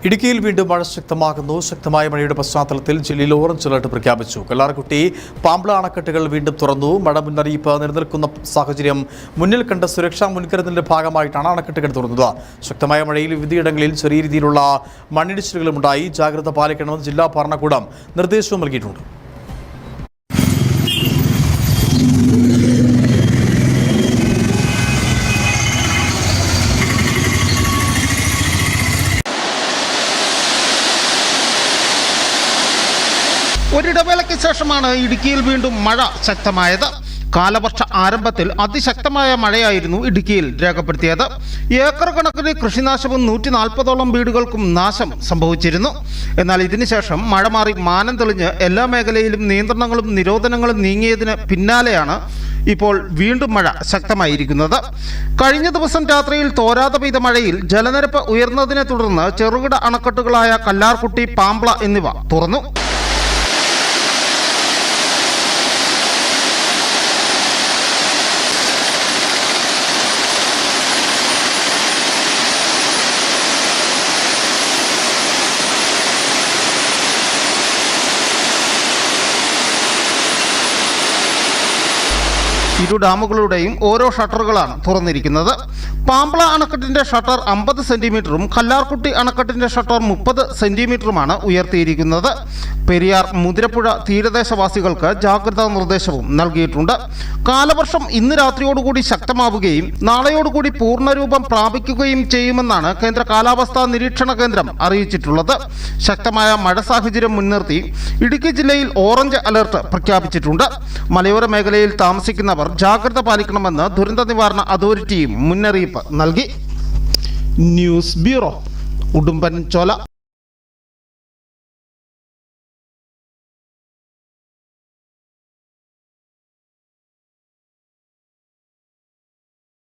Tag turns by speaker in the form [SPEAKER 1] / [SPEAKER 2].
[SPEAKER 1] ഇടുക്കിയിൽ വീണ്ടും മഴ ശക്തമാകുന്നു. ശക്തമായ മഴയുടെ പശ്ചാത്തലത്തിൽ ജില്ലയിൽ ഓറഞ്ച് അലർട്ട് പ്രഖ്യാപിച്ചു. കല്ലാർകുട്ടി, പാമ്പ്ള അണക്കെട്ടുകൾ വീണ്ടും തുറന്നു. മഴ മുന്നറിയിപ്പ് നിലനിൽക്കുന്ന സാഹചര്യം മുന്നിൽ കണ്ട സുരക്ഷാ മുൻകരുതലിന്റെ ഭാഗമായിട്ടാണ് അണക്കെട്ടുകൾ തുറന്നത്. ശക്തമായ മഴയിൽ വിവിധയിടങ്ങളിൽ ചെറിയ രീതിയിലുള്ള മണ്ണിടിച്ചിലുകളും ഉണ്ടായി. ജാഗ്രത പാലിക്കണമെന്ന് ജില്ലാ ഭരണകൂടം നിർദ്ദേശവും നൽകിയിട്ടുണ്ട്.
[SPEAKER 2] ഒരിടവേളയ്ക്ക് ശേഷമാണ് ഇടുക്കിയിൽ വീണ്ടും മഴ ശക്തമായത്. കാലവർഷ ആരംഭത്തിൽ അതിശക്തമായ മഴയായിരുന്നു ഇടുക്കിയിൽ രേഖപ്പെടുത്തിയത്. ഏക്കർ കണക്കിന് കൃഷിനാശവും 140ഓളം വീടുകൾക്കും നാശം സംഭവിച്ചിരുന്നു. എന്നാൽ ഇതിനുശേഷം മഴ മാറി മാനം തെളിഞ്ഞ് എല്ലാ മേഖലയിലും നിയന്ത്രണങ്ങളും നിരോധനങ്ങളും നീങ്ങിയതിന് പിന്നാലെയാണ് ഇപ്പോൾ വീണ്ടും മഴ ശക്തമായിരിക്കുന്നത്. കഴിഞ്ഞ ദിവസം രാത്രിയിൽ തോരാതെ പെയ്ത മഴയിൽ ജലനിരപ്പ് ഉയർന്നതിനെ തുടർന്ന് ചെറുകിട അണക്കെട്ടുകളായ കല്ലാർകുട്ടി, പാമ്പ്ള എന്നിവ തുറന്നു. ഇരു ഡാമുകളുടെയും ഓരോ ഷട്ടറുകളാണ് തുറന്നിരിക്കുന്നത്. പാമ്പ്ള അണക്കെട്ടിന്റെ ഷട്ടർ 50 സെന്റിമീറ്ററും കല്ലാർകുട്ടി അണക്കെട്ടിന്റെ ഷട്ടർ 30 സെന്റിമീറ്ററുമാണ് ഉയർത്തിയിരിക്കുന്നത്. പെരിയാർ, മുതിരപ്പുഴ തീരദേശവാസികൾക്ക് ജാഗ്രതാ നിർദ്ദേശവും നൽകിയിട്ടുണ്ട്. കാലവർഷം ഇന്ന് രാത്രിയോടുകൂടി ശക്തമാവുകയും നാളെയോടുകൂടി പൂർണ്ണരൂപം പ്രാപിക്കുകയും ചെയ്യുമെന്നാണ് കേന്ദ്ര കാലാവസ്ഥാ നിരീക്ഷണ കേന്ദ്രം അറിയിച്ചിട്ടുള്ളത്. ശക്തമായ മഴ സാഹചര്യം മുൻനിർത്തി ഇടുക്കി ജില്ലയിൽ ഓറഞ്ച് അലർട്ട് പ്രഖ്യാപിച്ചിട്ടുണ്ട്. മലയോര മേഖലയിൽ താമസിക്കുന്നവർ ജാഗ്രത പാലിക്കണമെന്ന് ദുരന്ത നിവാരണ അതോറിറ്റിയും മുന്നറിയിപ്പ് നൽകി. News bureau, Udumbanchola.